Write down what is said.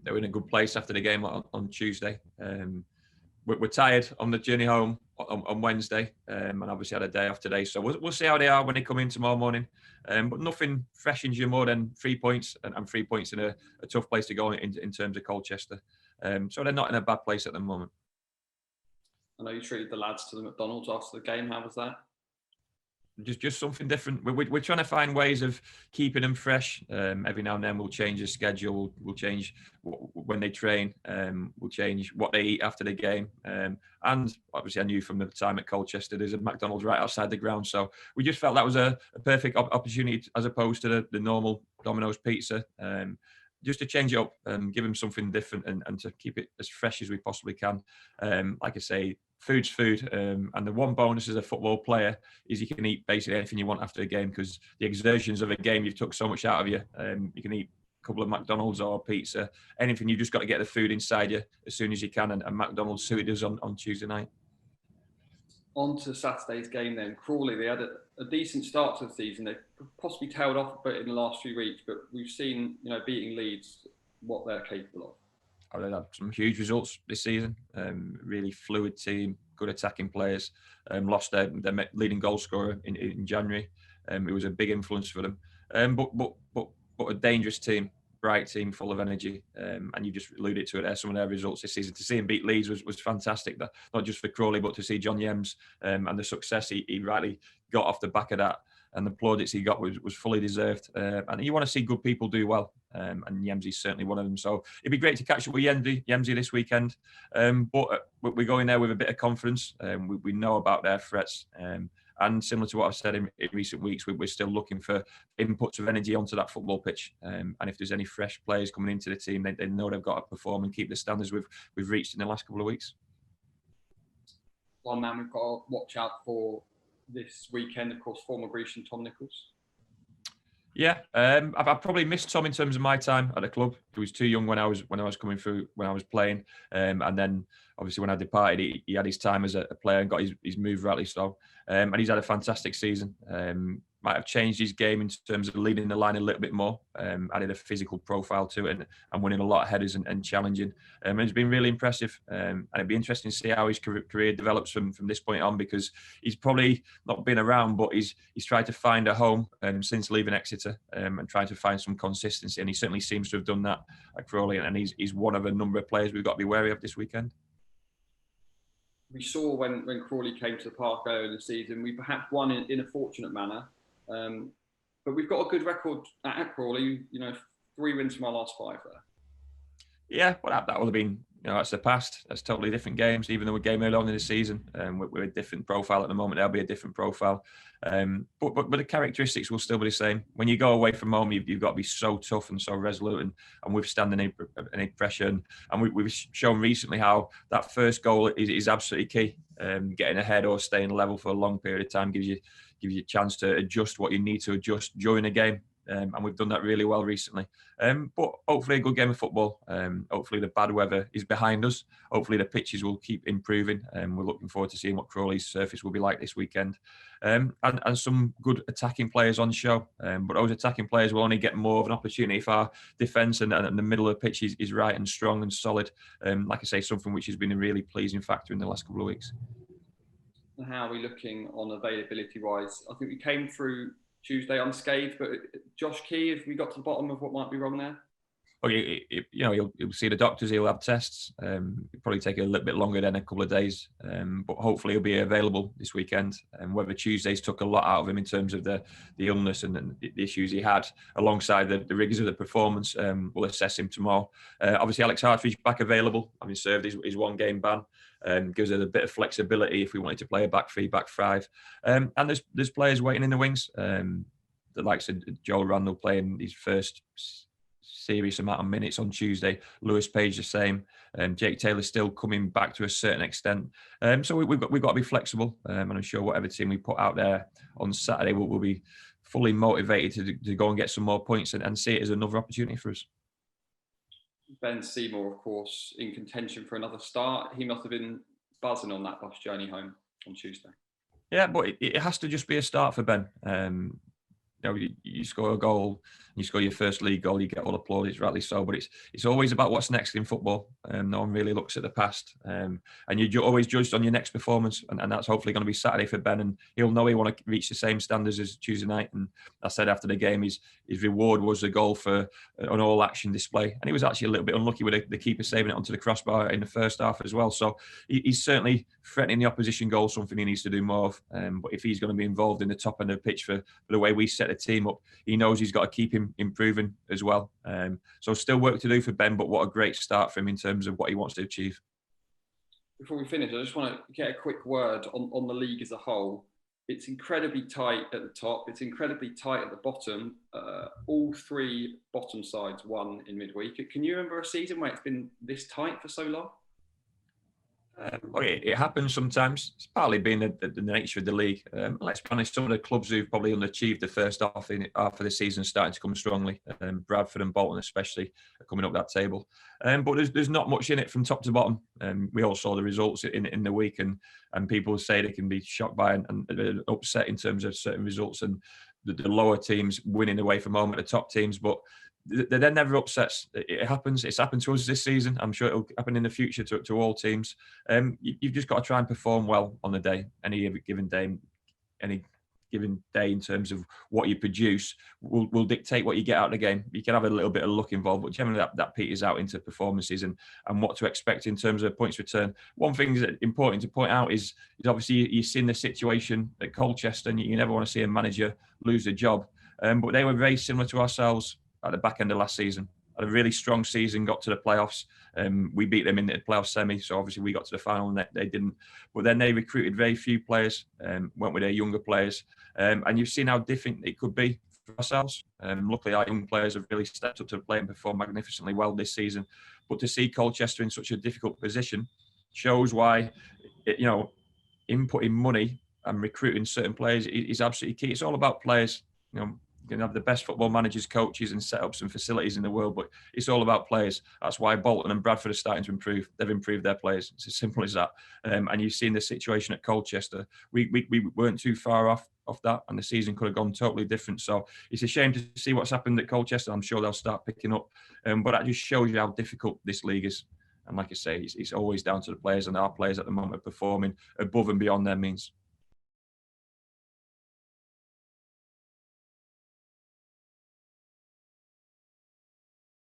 they were in a good place after the game on Tuesday. We're tired on the journey home on Wednesday, and obviously had a day off today. So we'll see how they are when they come in tomorrow morning. But nothing freshens you more than 3 points, and 3 points in a tough place to go in terms of Colchester. So they're not in a bad place at the moment. I know you treated the lads to the McDonald's after the game. How was that? Just something different. We're trying to find ways of keeping them fresh. Every now and then we'll change the schedule. We'll change when they train. We'll change what they eat after the game. And obviously I knew from the time at Colchester there's a McDonald's right outside the ground. So we just felt that was a perfect opportunity as opposed to the normal Domino's pizza. Just to change it up and give them something different and to keep it as fresh as we possibly can. Like I say, food's food. And the one bonus as a football player is you can eat basically anything you want after a game, because the exertions of a game, you've took so much out of you. You can eat a couple of McDonald's or pizza, anything. You've just got to get the food inside you as soon as you can. And McDonald's suited us on Tuesday night. On to Saturday's game then. Crawley, they had a decent start to the season. They possibly tailed off a bit in the last few weeks, but we've seen, beating Leeds, what they're capable of. They've had some huge results this season. Really fluid team, good attacking players. Lost their leading goal scorer in January. It was a big influence for them. But a dangerous team, bright team, full of energy. And you just alluded to it there, some of their results this season. To see him beat Leeds was fantastic. Not just for Crawley, but to see John Yems and the success he rightly got off the back of that. And the plaudits he got was fully deserved. And you want to see good people do well. And Yemsy's certainly one of them. So it'd be great to catch up with Yemsy this weekend. But we're going there with a bit of confidence. We know about their threats. And similar to what I've said in recent weeks, we're still looking for inputs of energy onto that football pitch. And if there's any fresh players coming into the team, they know they've got to perform and keep the standards we've reached in the last couple of weeks. One man we've got to watch out for this weekend, of course, former Grecian Tom Nichols. Yeah, I've probably missed Tom in terms of my time at the club. He was too young when I was coming through, when I was playing, and then obviously when I departed, he had his time as a player and got his move rightly so, and he's had a fantastic season. Might have changed his game in terms of leading the line a little bit more, added a physical profile to it, and winning a lot of headers and challenging. And it's been really impressive. And it'd be interesting to see how his career develops from this point on, because he's probably not been around, but he's tried to find a home since leaving Exeter, and trying to find some consistency. And he certainly seems to have done that at Crawley. And he's one of a number of players we've got to be wary of this weekend. We saw when Crawley came to the park earlier in the season, we perhaps won in a fortunate manner. But we've got a good record at Crawley, 3 wins from our last 5 there. Yeah, well, that will have been, that's the past. That's totally different games, even though we're game early on in the season. We're a different profile at the moment. There'll be a different profile. But the characteristics will still be the same. When you go away from home, you've got to be so tough and so resolute and withstand any pressure. And we've shown recently how that first goal is absolutely key. Getting ahead or staying level for a long period of time gives you a chance to adjust what you need to adjust during a game. And we've done that really well recently. But hopefully a good game of football. Hopefully the bad weather is behind us. Hopefully the pitches will keep improving. We're looking forward to seeing what Crawley's surface will be like this weekend. And some good attacking players on show. But those attacking players will only get more of an opportunity if our defence and the middle of the pitch is right and strong and solid. Like I say, something which has been a really pleasing factor in the last couple of weeks. How are we looking on availability-wise? I think we came through Tuesday unscathed, but Josh Key, have we got to the bottom of what might be wrong there? Well, he'll see the doctors. He'll have tests. It'll probably take a little bit longer than a couple of days, but hopefully he'll be available this weekend. And whether Tuesday's took a lot out of him in terms of the illness and the issues he had, alongside the rigours of the performance, we'll assess him tomorrow. Obviously, Alex Hartridge back available, having served his 1-game ban. Gives us a bit of flexibility if we wanted to play a back 3, back 5. And there's players waiting in the wings. The likes of Joel Randall playing his first serious amount of minutes on Tuesday. Lewis Page the same. Jake Taylor still coming back to a certain extent. So we've got to be flexible. And I'm sure whatever team we put out there on Saturday will be fully motivated to go and get some more points and see it as another opportunity for us. Ben Seymour, of course, in contention for another start. He must have been buzzing on that bus journey home on Tuesday. Yeah, but it has to just be a start for Ben. you score a goal, you score your first league goal, you get all applauded, rightly so. But it's always about what's next in football. No one really looks at the past, and you're always judged on your next performance, and that's hopefully going to be Saturday for Ben. And he'll know he want to reach the same standards as Tuesday night. And I said after the game, his reward was a goal for an all-action display, and he was actually a little bit unlucky with the keeper saving it onto the crossbar in the first half as well. So he's certainly threatening the opposition goal, something he needs to do more of. But if he's going to be involved in the top end of the pitch for the way we set the team up, he knows he's got to keep him improving as well. So still work to do for Ben, but what a great start for him in terms of what he wants to achieve. Before we finish, I just want to get a quick word on the league as a whole. It's incredibly tight at the top. It's incredibly tight at the bottom. All three bottom sides won in midweek. Can you remember a season where it's been this tight for so long? It happens sometimes. It's partly been the nature of the league. Let's be honest, some of the clubs who've probably underachieved the first half of the season starting to come strongly. Bradford and Bolton especially are coming up that table. But there's not much in it from top to bottom. We all saw the results in the week, and people say they can be shocked by and upset in terms of certain results and the lower teams winning away from home at the top teams. But they're never upsets. It happens. It's happened to us this season. I'm sure it'll happen in the future to all teams. You've just got to try and perform well on the day, any given day in terms of what you produce will dictate what you get out of the game. You can have a little bit of luck involved, but generally that peters out into performances and what to expect in terms of points return. One thing that's important to point out is obviously you've seen the situation at Colchester, and you never want to see a manager lose a job. But they were very similar to ourselves at the back end of last season. Had a really strong season, got to the playoffs. We beat them in the playoff semi, so obviously we got to the final and they didn't. But then they recruited very few players, went with their younger players. And you've seen how different it could be for ourselves. Luckily, our young players have really stepped up to the plate and performed magnificently well this season. But to see Colchester in such a difficult position shows why, inputting money and recruiting certain players is absolutely key. It's all about players. You can have the best football managers, coaches and setups and facilities in the world, but it's all about players. That's why Bolton and Bradford are starting to improve. They've improved their players. It's as simple as that. And you've seen the situation at Colchester. We weren't too far off that, and the season could have gone totally different. So it's a shame to see what's happened at Colchester. I'm sure they'll start picking up. But that just shows you how difficult this league is. And like I say, it's always down to the players, and our players at the moment are performing above and beyond their means.